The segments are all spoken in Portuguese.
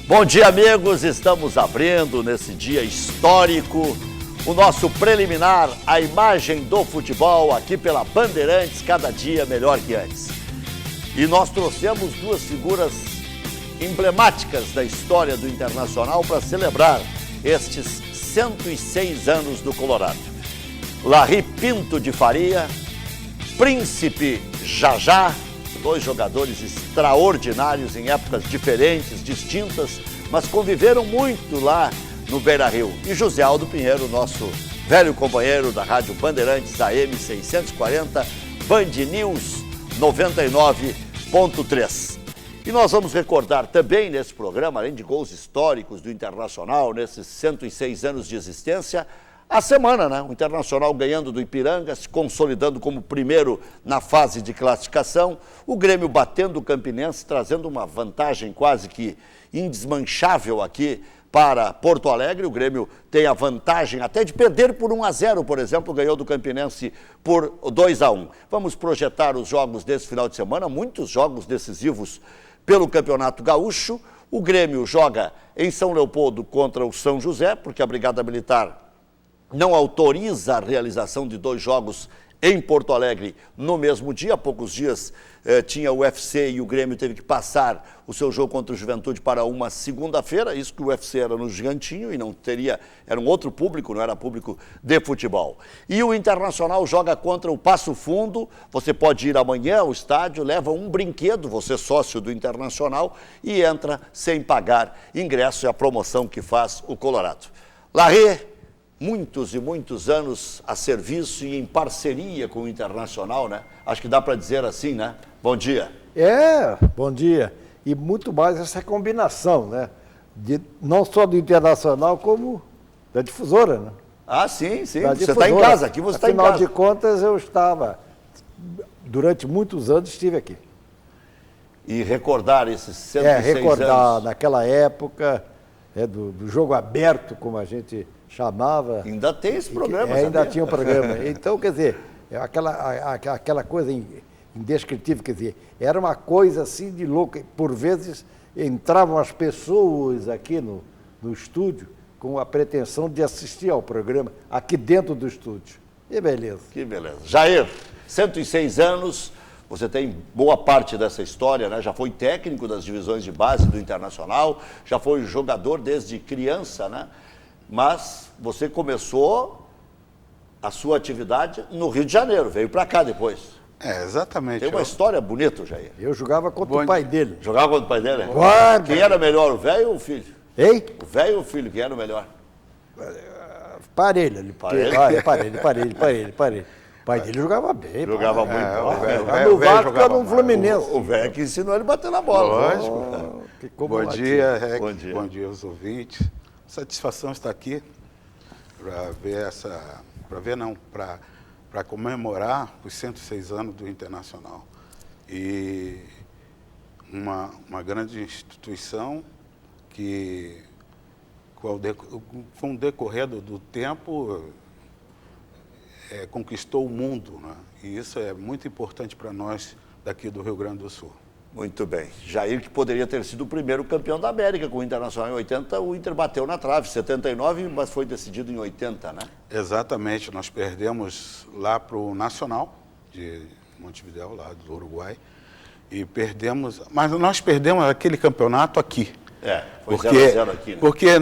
Bom dia, amigos. Estamos abrindo nesse dia histórico o nosso preliminar, a imagem do futebol aqui pela Bandeirantes, cada dia melhor que antes. E nós trouxemos duas figuras emblemáticas da história do Internacional para celebrar estes 106 anos do Colorado. Larry Pinto de Faria, Príncipe Jajá, dois jogadores extraordinários em épocas diferentes, distintas, mas conviveram muito lá no Beira-Rio. E José Aldo Pinheiro, nosso velho companheiro da Rádio Bandeirantes AM 640, Band News 99.3. E nós vamos recordar também nesse programa, além de gols históricos do Internacional, nesses 106 anos de existência, a semana, né? O Internacional ganhando do Ipiranga, se consolidando como primeiro na fase de classificação, o Grêmio batendo o Campinense, trazendo uma vantagem quase que indesmanchável aqui para Porto Alegre. O Grêmio tem a vantagem até de perder por 1-0, por exemplo, ganhou do Campinense por 2-1. Vamos projetar os jogos desse final de semana, muitos jogos decisivos pelo Campeonato Gaúcho. O Grêmio joga em São Leopoldo contra o São José, porque a Brigada Militar não autoriza a realização de dois jogos em Porto Alegre no mesmo dia. Há poucos dias tinha o UFC e o Grêmio teve que passar o seu jogo contra o Juventude para uma segunda-feira. Isso que o UFC era no Gigantinho e não teria, era um outro público, não era público de futebol. E o Internacional joga contra o Passo Fundo. Você pode ir amanhã ao estádio, leva um brinquedo, você é sócio do Internacional, e entra sem pagar ingresso. É a promoção que faz o Colorado. Larry, muitos e muitos anos a serviço e em parceria com o Internacional, né? Acho que dá para dizer assim, né? Bom dia. Bom dia. E muito mais essa combinação, né? Não só do Internacional, como da difusora, né? Ah, sim, sim. Você está em casa, aqui você está em casa. Afinal de contas, eu estava, durante muitos anos, estive aqui. E recordar esses 106 recordar anos. Naquela época, do jogo aberto, como a gente chamava. Ainda tem esse programa, ainda tinha um programa. Então, quer dizer, aquela coisa indescritível, quer dizer, era uma coisa assim de louca. Por vezes entravam as pessoas aqui no estúdio com a pretensão de assistir ao programa, aqui dentro do estúdio. Que beleza. Que beleza. Jair, 106 anos, você tem boa parte dessa história, né? Já foi técnico das divisões de base do Internacional, já foi jogador desde criança, né? Mas você começou a sua atividade no Rio de Janeiro, veio para cá depois. Exatamente. Tem uma história bonita, Jair. Eu jogava contra o pai dele. Jogava contra o pai dele? Claro. Quem era melhor, o velho ou o filho? Hein? O velho ou o filho, quem era o melhor? Parelho. Parelho. O pai dele jogava bem. Jogava muito. No Vasco era no Fluminense. O velho que ensinou ele a bater na bola. Lógico. Bom dia, bom dia aos ouvintes. Satisfação estar aqui para ver para comemorar os 106 anos do Internacional. E uma grande instituição que, com o decorrer do tempo, conquistou o mundo, né? E isso é muito importante para nós daqui do Rio Grande do Sul. Muito bem. Jair, que poderia ter sido o primeiro campeão da América com o Internacional em 80, o Inter bateu na trave, 79, mas foi decidido em 80, né? Exatamente. Nós perdemos lá para o Nacional de Montevidéu, lá do Uruguai, e perdemos... Mas nós perdemos aquele campeonato aqui. Foi 0-0 aqui, né? Porque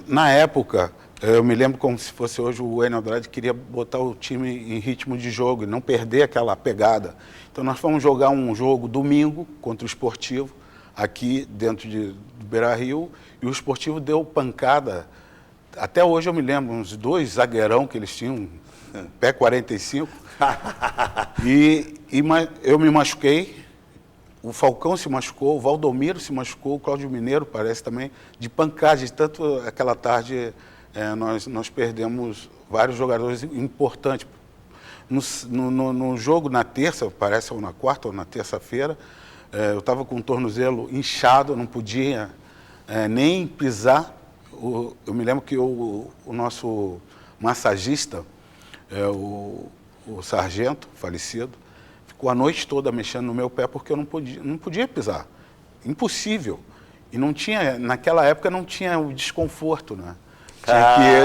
na época, eu me lembro como se fosse hoje, o Enio Andrade queria botar o time em ritmo de jogo e não perder aquela pegada. Então nós fomos jogar um jogo domingo contra o Esportivo, aqui dentro do Beira-Rio, e o Esportivo deu pancada. Até hoje eu me lembro, uns dois zagueirão que eles tinham, pé 45, e eu me machuquei, o Falcão se machucou, o Valdomiro se machucou, o Cláudio Mineiro parece também, de pancada, de tanto aquela tarde nós perdemos vários jogadores importantes. No jogo na terça, parece, ou na quarta ou na terça-feira, eu estava com o tornozelo inchado, não podia nem pisar. Eu me lembro que o nosso massagista, o sargento, falecido, ficou a noite toda mexendo no meu pé porque eu não podia pisar. Impossível. E não tinha, naquela época não tinha o desconforto, né?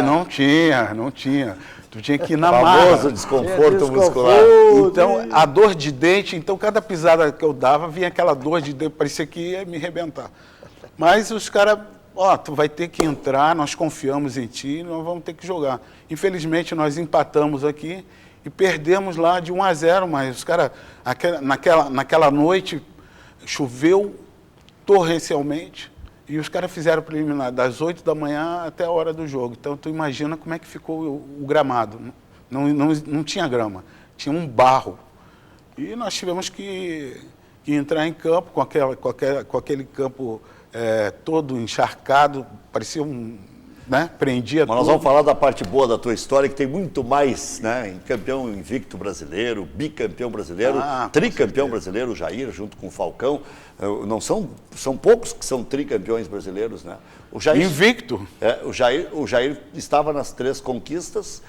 Não tinha. Tu tinha que ir na marra. Famoso desconforto muscular. Então, a dor de dente, então cada pisada que eu dava, vinha aquela dor de dente, parecia que ia me arrebentar. Mas os caras, tu vai ter que entrar, nós confiamos em ti, nós vamos ter que jogar. Infelizmente, nós empatamos aqui e perdemos lá de 1-0, mas os caras, naquela noite, choveu torrencialmente e os caras fizeram preliminar das 8 da manhã até a hora do jogo. Então, tu imagina como é que ficou o gramado. Não tinha grama, tinha um barro. E nós tivemos que entrar em campo com aquele campo todo encharcado, parecia prendia Mas tudo. nós vamos falar da parte boa da tua história, que tem muito mais, né? Campeão invicto brasileiro, bicampeão brasileiro, tricampeão brasileiro, o Jair, junto com o Falcão. Não são poucos que são tricampeões brasileiros, né? O Jair, invicto. O Jair estava nas 3 conquistas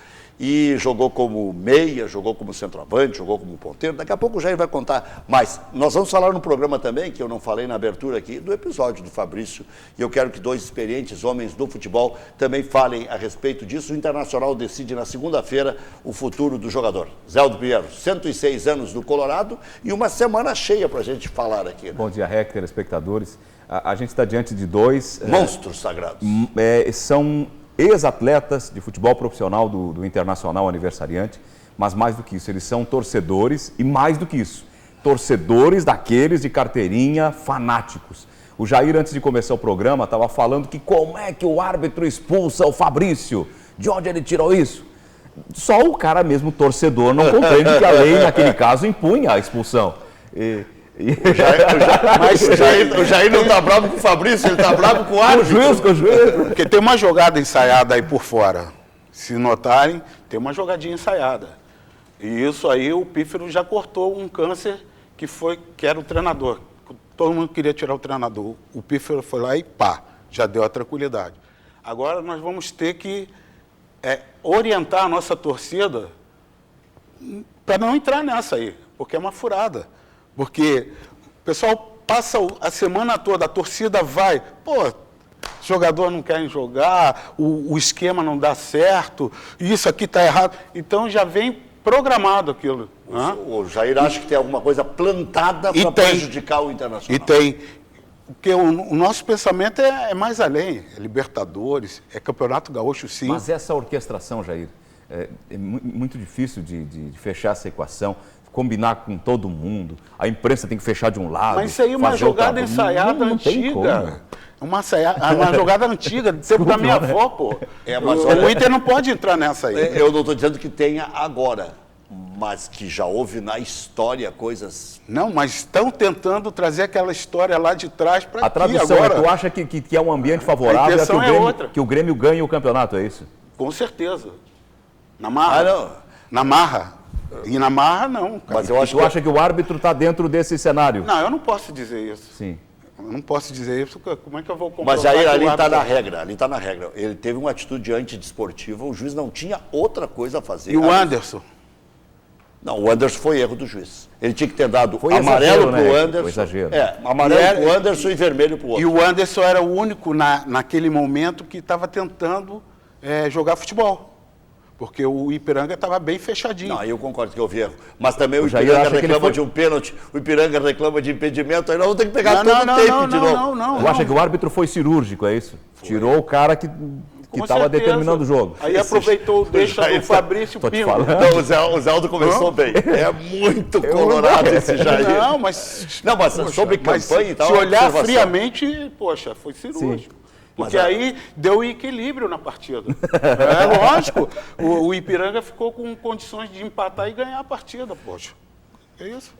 e jogou como meia, jogou como centroavante, jogou como ponteiro. Daqui a pouco o Jair vai contar mais. Nós vamos falar no programa também, que eu não falei na abertura aqui, do episódio do Fabrício. E eu quero que 2 experientes homens do futebol também falem a respeito disso. O Internacional decide na segunda-feira o futuro do jogador. Zé Aldo Pinheiro, 106 anos do Colorado e uma semana cheia para a gente falar aqui. Né? Bom dia, Rec, telespectadores. A gente está diante de 2... monstros sagrados. São ex-atletas de futebol profissional do Internacional aniversariante, mas mais do que isso, eles são torcedores e mais do que isso, torcedores daqueles de carteirinha fanáticos. O Jair, antes de começar o programa, estava falando que como é que o árbitro expulsa o Fabrício? De onde ele tirou isso? Só o cara mesmo, torcedor, não compreende que a lei, naquele caso, impunha a expulsão. O Jair não está bravo com o Fabrício, ele está bravo com o árbitro. Com o juiz. Porque tem uma jogada ensaiada aí por fora. Se notarem, tem uma jogadinha ensaiada. E isso aí o Pífero já cortou um câncer que era o treinador. Todo mundo queria tirar o treinador. O Pífero foi lá e já deu a tranquilidade. Agora nós vamos ter que orientar a nossa torcida para não entrar nessa aí, porque é uma furada. Porque o pessoal passa a semana toda, a torcida vai, jogador não querem jogar, o esquema não dá certo, isso aqui está errado. Então já vem programado aquilo. O Jair acha que tem alguma coisa plantada para prejudicar o Internacional. E tem. Porque o nosso pensamento é mais além, é Libertadores, é Campeonato Gaúcho, sim. Mas essa orquestração, Jair, é muito difícil de fechar essa equação, combinar com todo mundo, a imprensa tem que fechar de um lado. Mas isso aí é uma jogada ensaiada antiga. Uma jogada antiga, do tempo da minha avó, pô. O Inter não pode entrar nessa aí. Eu não estou dizendo que tenha agora, mas que já houve na história coisas... Não, mas estão tentando trazer aquela história lá de trás para aqui. A tradução agora. tu acha que é um ambiente favorável a que o Grêmio ganhe o campeonato, é isso? Com certeza. Na marra. não. Na marra. E na marra, não. Cara. Mas eu acho tu acha que o árbitro está dentro desse cenário? Não, eu não posso dizer isso. Sim. Eu não posso dizer isso, como é que eu vou comprovar? Mas Jair, ali está na regra, Ele teve uma atitude antidesportiva, o juiz não tinha outra coisa a fazer. E o Anderson? Não, o Anderson foi erro do juiz. Ele tinha que ter dado amarelo para o Anderson. Foi exagero. Amarelo para o Anderson e vermelho para o outro. E o Anderson era o único naquele momento que estava tentando jogar futebol. Porque o Ipiranga estava bem fechadinho. Não, eu concordo que houve erro. Mas também o Ipiranga reclama de um pênalti, o Ipiranga reclama de impedimento, aí nós vamos ter que pegar todo o tempo de novo. Tu acha que o árbitro foi cirúrgico, é isso? Tirou o cara que estava determinando o jogo. Aí aproveitou o deixa do Fabrício Pinho. Não, o Zé Aldo começou bem. É muito colorado esse Jair. Não, mas sobre campanha e tal. Se olhar friamente, poxa, foi cirúrgico. Sim. Porque aí deu equilíbrio na partida. Lógico, o Ipiranga ficou com condições de empatar e ganhar a partida, poxa. É isso.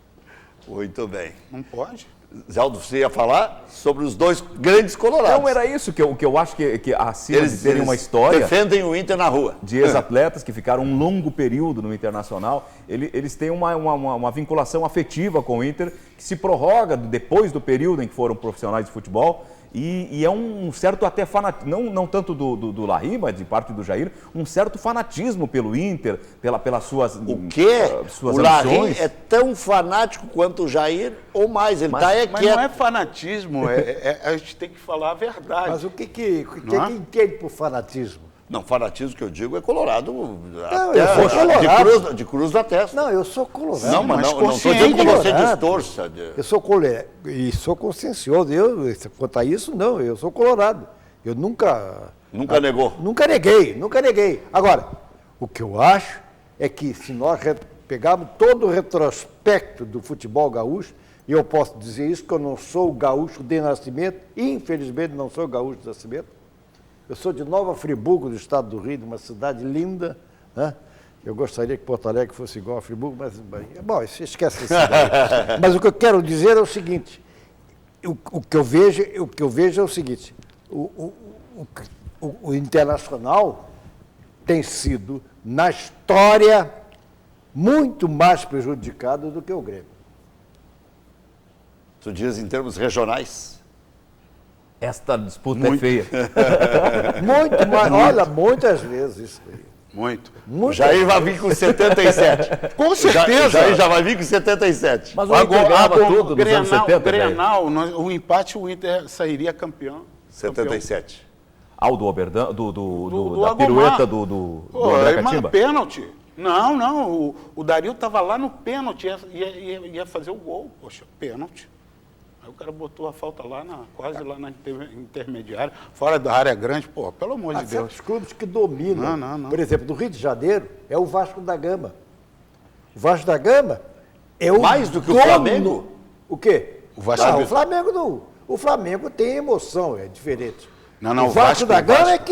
Muito bem. Não pode. Zé Aldo, você ia falar sobre os 2 grandes colorados. Não, era isso que eu acho que acima de terem uma história... defendem o Inter na rua. De ex-atletas que ficaram um longo período no Internacional, eles têm uma vinculação afetiva com o Inter, que se prorroga depois do período em que foram profissionais de futebol, E é um certo até fanatismo, não tanto do Larry, mas de parte do Jair, um certo fanatismo pelo Inter, pelas suas O quê? Suas O Larry ambições. é tão fanático quanto o Jair ou mais. Ele está Mas quieto. não é fanatismo, a gente tem que falar a verdade. Mas o que Não é? entende por fanatismo? Não, fanatismo que eu digo é colorado Não, eu sou colorado. de cruz na testa. Não, eu sou colorado. Não, mas mas não estou dizendo que você colorado. distorça. Eu sou colorado e sou consciencioso. Quanto a isso, não, eu sou colorado. Eu nunca negou. Nunca neguei. Agora, o que eu acho é que se nós pegarmos todo o retrospecto do futebol gaúcho, e eu posso dizer isso, que eu não sou gaúcho de nascimento, infelizmente não sou gaúcho de nascimento. Eu sou de Nova Friburgo, do estado do Rio, de uma cidade linda, né? Eu gostaria que Porto Alegre fosse igual a Friburgo, mas, bom, esquece isso daí. Mas o que eu quero dizer é o seguinte, o que eu vejo é o seguinte, o Internacional tem sido, na história, muito mais prejudicado do que o Grêmio. Tu diz em termos regionais? Esta disputa é feia. Muito mais, olha, muitas vezes isso aí. Muito. O Jair vai vir com 77. Com certeza. O Jair já vai vir com 77. Mas o Inter ganhava tudo nos anos 70, velho. Grenal, o empate, o Inter sairia campeão. 77. Ah, o do Oberdan, da Agomar. pirueta do André Catimba? Pênalti. Não, o Dario estava lá no pênalti, ia fazer o gol. Poxa, pênalti. Aí o cara botou a falta lá quase lá na intermediária, fora da área grande, pô, pelo amor de Há Deus. certos clubes que dominam. Não. Por exemplo, do Rio de Janeiro é o Vasco da Gama. O Vasco da Gama é o Mais do que o dono. Flamengo? O quê? O Vasco da o Gama. Flamengo não. O Flamengo tem emoção, é diferente. Não, o Vasco da Gama Vasco.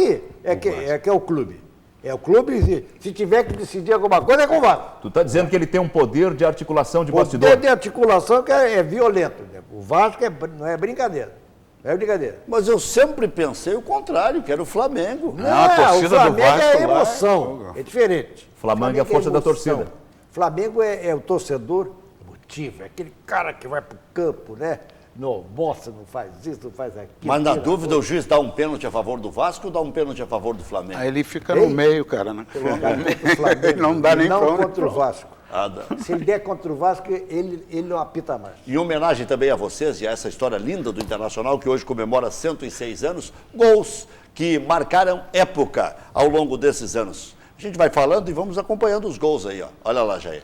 é o clube. É o clube, se tiver que decidir alguma coisa, é com o Vasco. Tu está dizendo que ele tem um poder de articulação de O bastidor? poder de articulação que é violento. Né? O Vasco não é brincadeira. Não é brincadeira. Mas eu sempre pensei o contrário, que era o Flamengo. Não, a torcida o Flamengo do Vasco é lá emoção. É diferente. Flamengo é a força da torcida. Flamengo é o torcedor emotivo, é aquele cara que vai para o campo, né? Não, moça, não faz isso, não faz aquilo. Mas na tira dúvida, o juiz dá um pênalti a favor do Vasco ou dá um pênalti a favor do Flamengo? Aí ele fica no meio, cara, né? contra o Flamengo, Não dá nem não pra onde contra o Vasco. Dá. Se ele der contra o Vasco, ele não apita mais. Em homenagem também a vocês e a essa história linda do Internacional, que hoje comemora 106 anos, gols que marcaram época ao longo desses anos. A gente vai falando e vamos acompanhando os gols aí, ó. Olha lá, Jair.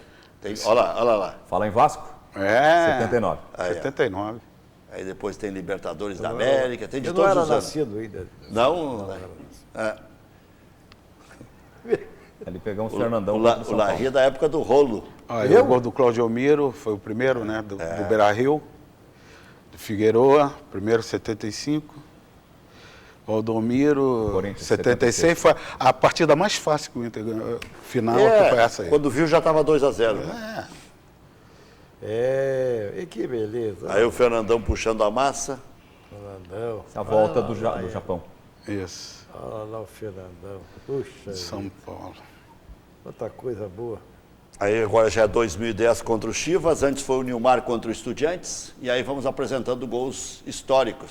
Olha lá. Fala em Vasco? 79. Aí, ó. 79. Aí depois tem Libertadores da América, tem de Eu não todos era os anos. nascido ainda. Não? É. Ali pegamos o Fernandão. O Larry é da época do rolo. Olha, o gol do Claudio Miro foi o primeiro, né? Do Beira-Rio. Do Figueroa, primeiro 75. Valdomiro, Corinthians, 76. Foi a partida mais fácil que o Inter ganhou, final, que foi essa aí. Quando viu já estava 2-0. E que beleza. Aí o Fernandão puxando a massa. Fernandão. A volta do Japão. Isso, Olha lá o Fernandão. Puxa, São Paulo. outra coisa boa. Aí agora já é 2010 contra o Chivas, antes foi o Nilmar contra o Estudiantes, e aí vamos apresentando gols históricos.